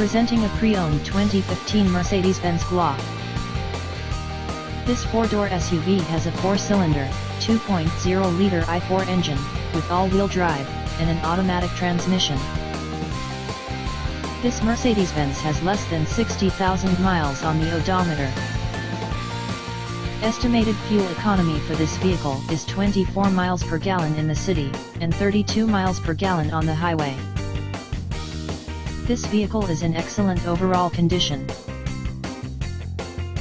Presenting a pre-owned 2015 Mercedes-Benz GLA. This four-door SUV has a four-cylinder, 2.0-liter i4 engine, with all-wheel drive, and an automatic transmission. This Mercedes-Benz has less than 60,000 miles on the odometer. Estimated fuel economy for this vehicle is 24 miles per gallon in the city, and 32 miles per gallon on the highway. This vehicle is in excellent overall condition.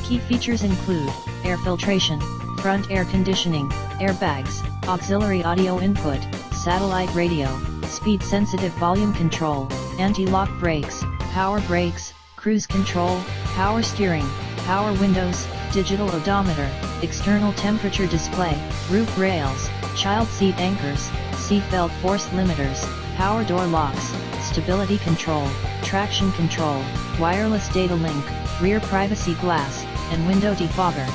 Key features include air filtration, front air conditioning, airbags, auxiliary audio input, satellite radio, speed-sensitive volume control, anti-lock brakes, power brakes, cruise control, power steering, power windows, digital odometer, external temperature display, roof rails, child seat anchors, seat belt force limiters, power door locks, stability control, traction control, wireless data link, rear privacy glass, and window defogger.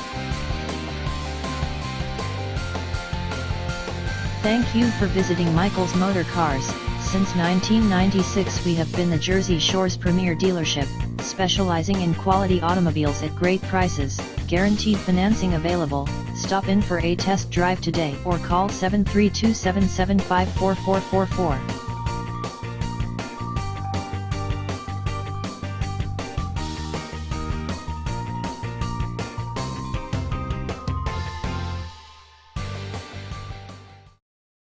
Thank you for visiting Michael's Motorcars. Since 1996 we have been the Jersey Shore's premier dealership, specializing in quality automobiles at great prices, guaranteed financing available. Stop in for a test drive today or call 732-775-4444.